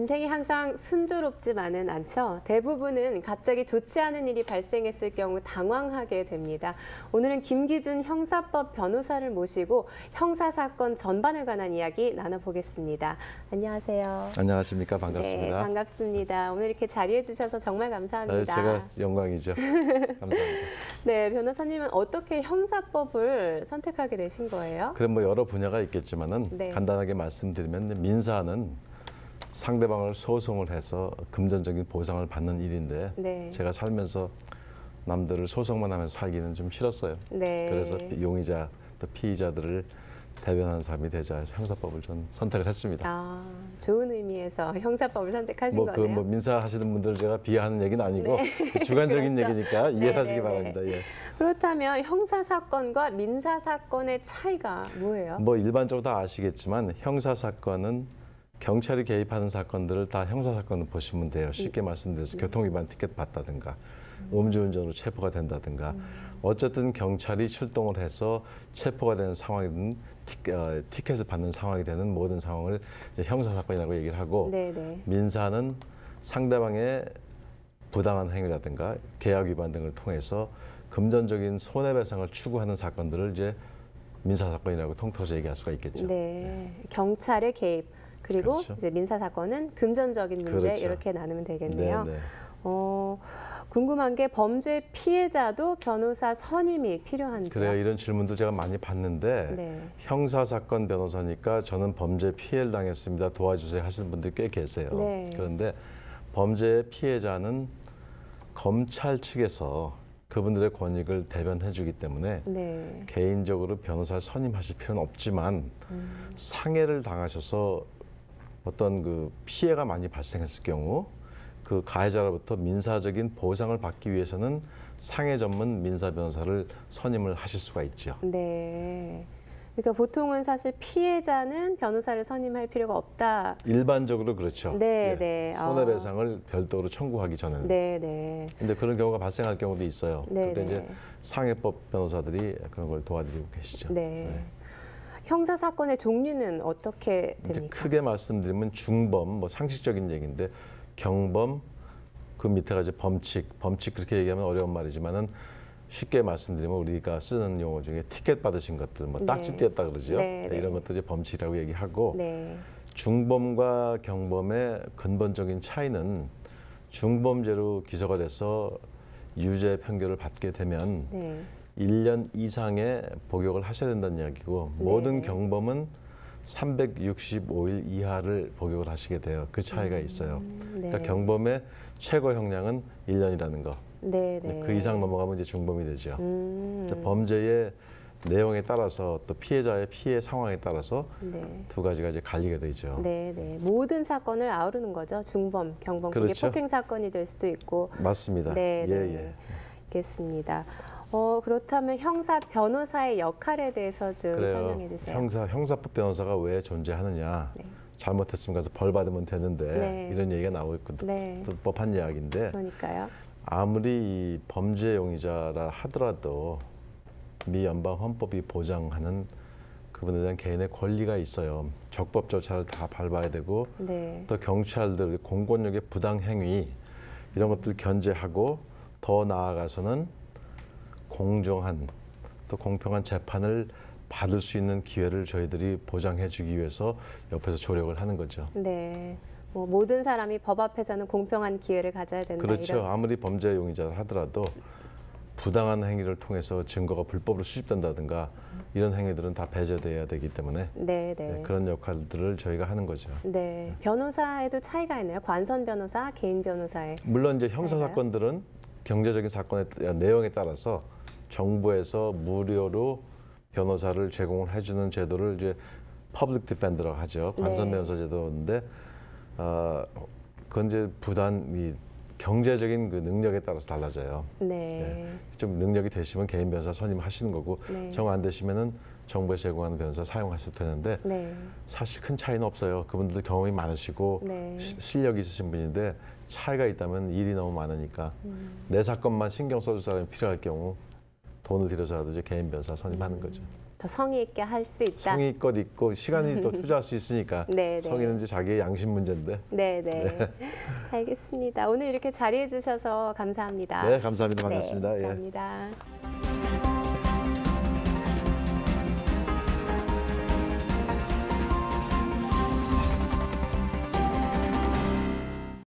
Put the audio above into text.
인생이 항상 순조롭지만은 않죠. 대부분은 갑자기 좋지 않은 일이 발생했을 경우 당황하게 됩니다. 오늘은 김기준 형사법 변호사를 모시고 형사사건 전반에 관한 이야기 나눠보겠습니다. 안녕하세요. 안녕하십니까. 반갑습니다. 네, 반갑습니다. 오늘 이렇게 자리해 주셔서 정말 감사합니다. 제가 영광이죠. 감사합니다. 네, 변호사님은 어떻게 형사법을 선택하게 되신 거예요? 그럼 뭐 여러 분야가 있겠지만은 네. 간단하게 말씀드리면 민사는 상대방을 소송을 해서 금전적인 보상을 받는 일인데 네. 제가 살면서 남들을 소송만 하면서 살기는 좀 싫었어요. 네. 그래서 용의자 또 피의자들을 대변하는 사람이 되자 해서 형사법을 전 선택을 했습니다. 아, 좋은 의미에서 형사법을 선택하신 거네요. 뭐 민사 하시는 분들 제가 비하하는 얘기는 아니고 주관적인 그렇죠. 얘기니까 이해하시기 네, 네, 바랍니다. 예. 그렇다면 형사사건과 민사사건의 차이가 뭐예요? 뭐 일반적으로 다 아시겠지만 형사 사건은 경찰이 개입하는 사건들을 다 형사 사건을 보시면 돼요. 쉽게 말씀드려서 교통위반 티켓 받다든가 음주운전으로 체포가 된다든가 어쨌든 경찰이 출동을 해서 체포가 되는 상황이든 티켓을 받는 상황이 되는 모든 상황을 이제 형사 사건이라고 얘기를 하고 네네. 민사는 상대방의 부당한 행위라든가 계약 위반 등을 통해서 금전적인 손해배상을 추구하는 사건들을 이제 민사사건이라고 통틀어서 얘기할 수가 있겠죠. 네, 경찰의 개입 그리고 그렇죠. 이제 민사사건은 금전적인 문제 그렇죠. 이렇게 나누면 되겠네요. 네, 네. 궁금한 게 범죄 피해자도 변호사 선임이 필요한지요? 그래요. 이런 질문도 제가 많이 받는데 네. 형사사건 변호사니까 저는 범죄 피해를 당했습니다. 도와주세요 하시는 분들이 꽤 계세요. 네. 그런데 범죄 피해자는 검찰 측에서 그분들의 권익을 대변해 주기 때문에 네. 개인적으로 변호사를 선임하실 필요는 없지만 상해를 당하셔서 어떤 그 피해가 많이 발생했을 경우 그 가해자로부터 민사적인 보상을 받기 위해서는 상해 전문 민사 변호사를 선임을 하실 수가 있죠. 네. 그러니까 보통은 사실 피해자는 변호사를 선임할 필요가 없다. 일반적으로 그렇죠. 네, 예. 네. 손해배상을 별도로 청구하기 전에는. 네, 네. 근데 그런 경우가 발생할 경우도 있어요. 네, 그때 네. 이제 상해법 변호사들이 그런 걸 도와드리고 계시죠. 네. 형사 사건의 종류는 어떻게 이제 됩니까? 크게 말씀드리면 중범, 뭐 상식적인 얘기인데 경범, 그 밑에가 이제 범칙 그렇게 얘기하면 어려운 말이지만은 쉽게 말씀드리면 우리가 쓰는 용어 중에 티켓 받으신 것들, 뭐 딱지 네. 떼었다 그러죠. 네, 네. 이런 것들이 범칙이라고 얘기하고 네. 중범과 경범의 근본적인 차이는 중범죄로 기소가 돼서 유죄 판결을 받게 되면 네. 1년 이상의 복역을 하셔야 된다는 이야기고 네. 모든 경범은 365일 이하를 복역을 하시게 돼요. 그 차이가 있어요. 네. 그러니까 경범의 최고 형량은 1년이라는 거. 네, 네. 그 이상 넘어가면 이제 중범이 되죠. 네. 범죄의 내용에 따라서 또 피해자의 피해 상황에 따라서 네. 두 가지가 이제 갈리게 되죠. 네, 네. 모든 사건을 아우르는 거죠. 중범, 경범. 그게 그렇죠. 폭행 사건이 될 수도 있고. 맞습니다. 네, 예, 네. 예. 알겠습니다. 그렇다면 형사 변호사의 역할에 대해서 좀 설명해 주세요. 형사법 변호사가 왜 존재하느냐. 네. 잘못했으면 가서 벌 받으면 되는데 네. 이런 얘기가 나오고 있거든. 네. 법한 이야기인데 그러니까요. 아무리 이 범죄 용의자라 하더라도 미 연방 헌법이 보장하는 그분에 대한 개인의 권리가 있어요. 적법 절차를 다 밟아야 되고 네. 또 경찰들 공권력의 부당 행위 이런 것들 견제하고 더 나아가서는 공정한 또 공평한 재판을 받을 수 있는 기회를 저희들이 보장해 주기 위해서 옆에서 조력을 하는 거죠. 네. 뭐 모든 사람이 법 앞에서는 공평한 기회를 가져야 된다. 그렇죠. 이런. 아무리 범죄 용의자를 하더라도 부당한 행위를 통해서 증거가 불법으로 수집된다든가 이런 행위들은 다 배제돼야 되기 때문에 네, 네. 그런 역할들을 저희가 하는 거죠. 네. 변호사에도 차이가 있나요? 관선 변호사, 개인 변호사의. 물론 이제 형사 다른가요? 사건들은 경제적인 사건의 내용에 따라서 정부에서 무료로 변호사를 제공을 해주는 제도를 이제 퍼블릭 디펜더라고 하죠. 관선 네. 변호사 제도인데 그건 이제 부단 이 경제적인 그 능력에 따라서 달라져요. 네. 좀 능력이 되시면 개인 변호사 선임하시는 거고 네. 정 안 되시면은 정부에서 제공하는 변호사 사용하셔도 되는데 네. 사실 큰 차이는 없어요. 그분들도 경험이 많으시고 네. 실력이 있으신 분인데 차이가 있다면 일이 너무 많으니까 내 사건만 신경 써줄 사람이 필요할 경우 돈을 들여서라도 이제 개인 변호사 선임하는 거죠. 더 성의 있게 할 수 있다. 성의껏 있고 시간이 또 투자할 수 있으니까 네, 네. 성의는 이제 자기의 양심 문제인데. 네, 네. 알겠습니다. 오늘 이렇게 자리해 주셔서 감사합니다. 네, 감사합니다. 반갑습니다. 네, 예. 감사합니다.